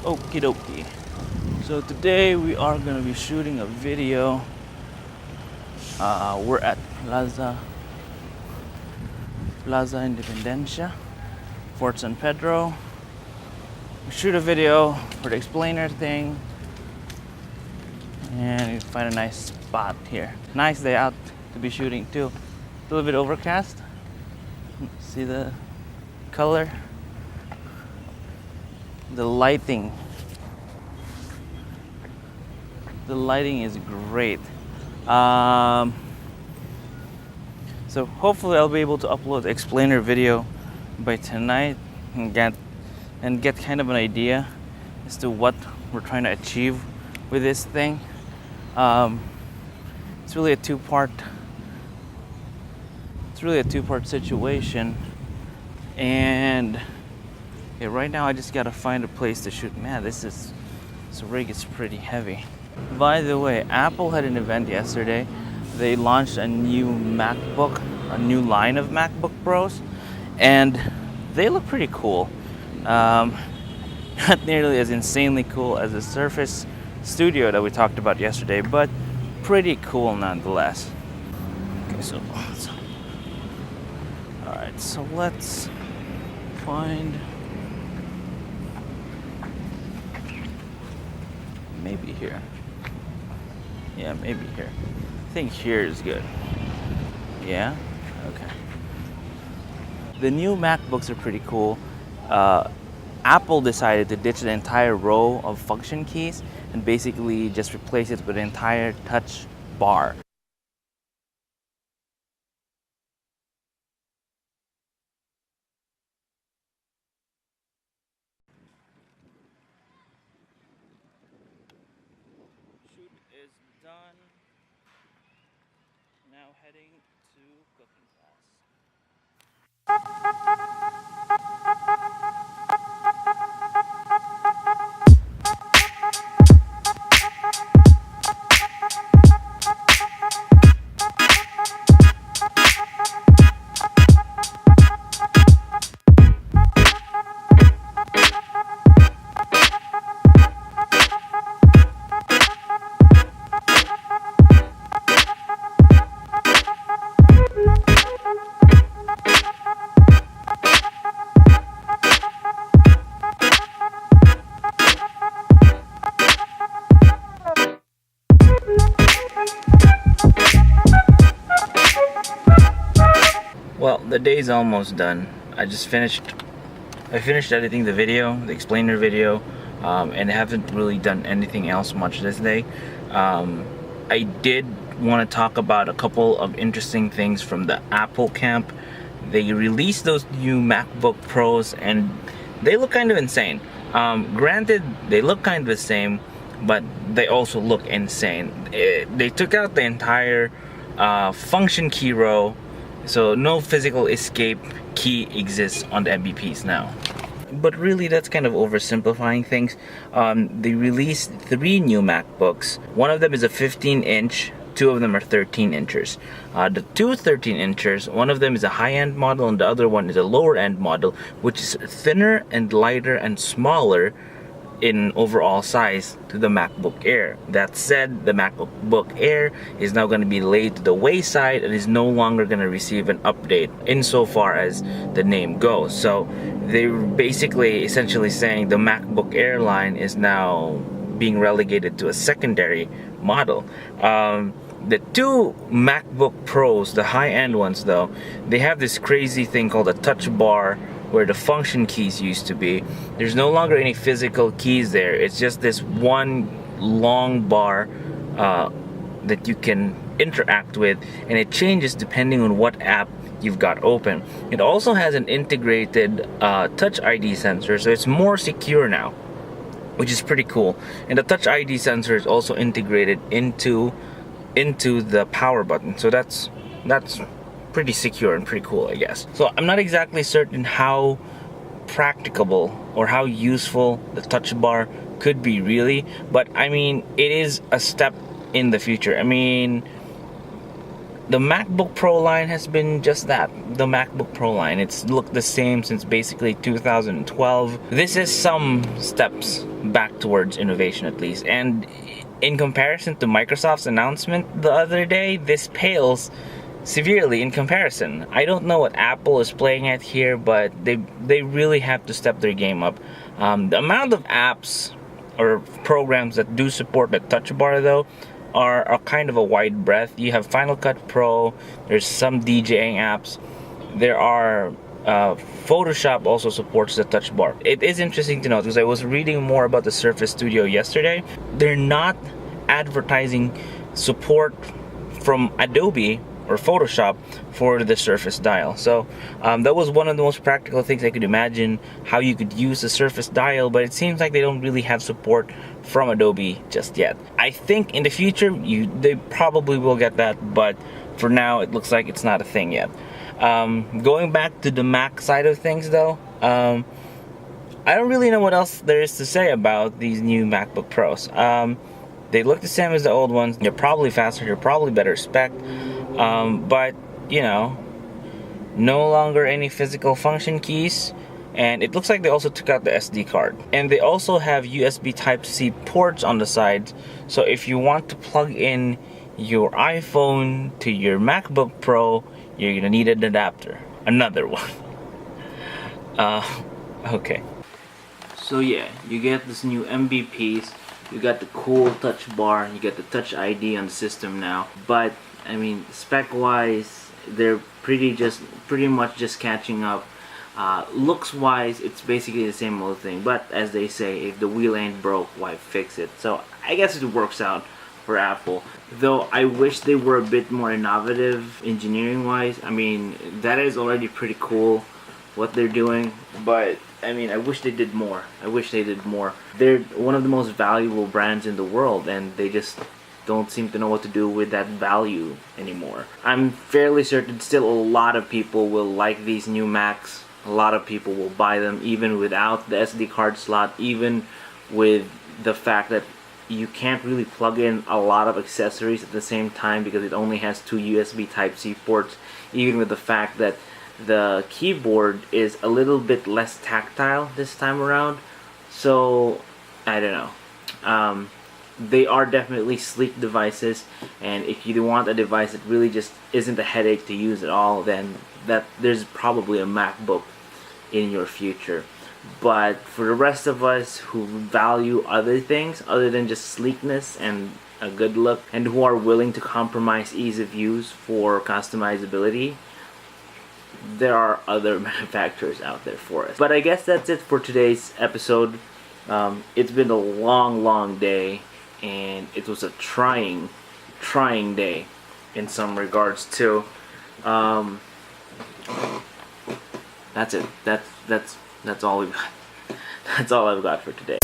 Okie dokie. So today we are gonna be shooting a video. We're at Plaza Independencia, Fort San Pedro. We shoot a video for the explainer thing, and we find a nice spot here. Nice day out to be shooting too. A little bit overcast. See the color, the lighting. The lighting is great. So hopefully I'll be able to upload the explainer video by tonight and get kind of an idea as to what we're trying to achieve with this thing. It's really a two-part situation, and okay, right now I just gotta find a place to shoot. Man, this rig is pretty heavy. By the way, Apple had an event yesterday. They launched a new MacBook, a new line of MacBook Pros, and they look pretty cool. Not nearly as insanely cool as the Surface Studio that we talked about yesterday, but pretty cool nonetheless. Okay, so alright, so let's find maybe here. Yeah, maybe here. I think here is good. Yeah? Okay. The new MacBooks are pretty cool. Apple decided to ditch the entire row of function keys and basically just replace it with an entire touch bar. Shoot is done. Now heading to cooking class. Well, the day's almost done. I finished editing the video, the explainer video, and haven't really done anything else much this day. I did want to talk about a couple of interesting things from the Apple camp. They released those new MacBook Pros and they look kind of insane. Granted, they look kind of the same, but they also look insane. They took out the entire function key row. So no physical escape key exists on the MBPs now. But really, that's kind of oversimplifying things. They released 3 new MacBooks. One of them is a 15-inch, 2 of them are 13 inches. The 2 13-inchers, one of them is a high-end model and the other one is a lower-end model, which is thinner and lighter and smaller in overall size to the MacBook Air. That said, the MacBook Air is now going to be laid to the wayside and is no longer going to receive an update insofar as the name goes. So they're basically essentially saying the MacBook Air line is now being relegated to a secondary model. The 2 MacBook Pros, the high-end ones though, they have this crazy thing called a touch bar where the function keys used to be. There's no longer any physical keys there. It's just this one long bar that you can interact with, and it changes depending on what app you've got open. It also has an integrated Touch ID sensor, so it's more secure now, which is pretty cool. And the Touch ID sensor is also integrated into the power button, so that's pretty secure and pretty cool, I guess. So I'm not exactly certain how practicable or how useful the touch bar could be really, but I mean, it is a step in the future. I mean, the MacBook Pro line has been just that, the MacBook Pro line. It's looked the same since basically 2012. This is some steps back towards innovation at least, and in comparison to Microsoft's announcement the other day, this pales severely in comparison. I don't know what Apple is playing at here, but they really have to step their game up. The amount of apps or programs that do support the touch bar though are kind of a wide breadth. You have Final Cut Pro, there's some DJing apps, there are Photoshop also supports the touch bar. It is interesting to note because I was reading more about the Surface Studio yesterday. They're not advertising support from Adobe or Photoshop for the Surface Dial. So that was one of the most practical things I could imagine, how you could use the Surface Dial, but it seems like they don't really have support from Adobe just yet. I think in the future they probably will get that, but for now it looks like it's not a thing yet. Going back to the Mac side of things though, I don't really know what else there is to say about these new MacBook Pros. They look the same as the old ones. They're probably faster, they're probably better spec. But you know, no longer any physical function keys, and it looks like they also took out the SD card, and they also have USB Type-C ports on the sides, so if you want to plug in your iPhone to your MacBook Pro, you're gonna need an adapter, another one. Okay, so yeah, you get this new MB piece, you got the cool touch bar, you get the Touch ID on the system now, but I mean, spec-wise, they're pretty much just catching up. Looks-wise, it's basically the same old thing. But as they say, if the wheel ain't broke, why fix it? So I guess it works out for Apple. Though I wish they were a bit more innovative engineering-wise. I mean, that is already pretty cool what they're doing. But I mean, I wish they did more. I wish they did more. They're one of the most valuable brands in the world, and they just don't seem to know what to do with that value anymore. I'm fairly certain still a lot of people will like these new Macs. A lot of people will buy them even without the SD card slot, even with the fact that you can't really plug in a lot of accessories at the same time because it only has 2 USB Type-C ports, even with the fact that the keyboard is a little bit less tactile this time around. So I don't know. They are definitely sleek devices, and if you want a device that really just isn't a headache to use at all, then there's probably a MacBook in your future. But for the rest of us who value other things other than just sleekness and a good look, and who are willing to compromise ease of use for customizability, there are other manufacturers out there for us. But I guess that's it for today's episode. It's been a long day, and it was a trying day in some regards too. That's it. That's all we've got. That's all I've got for today.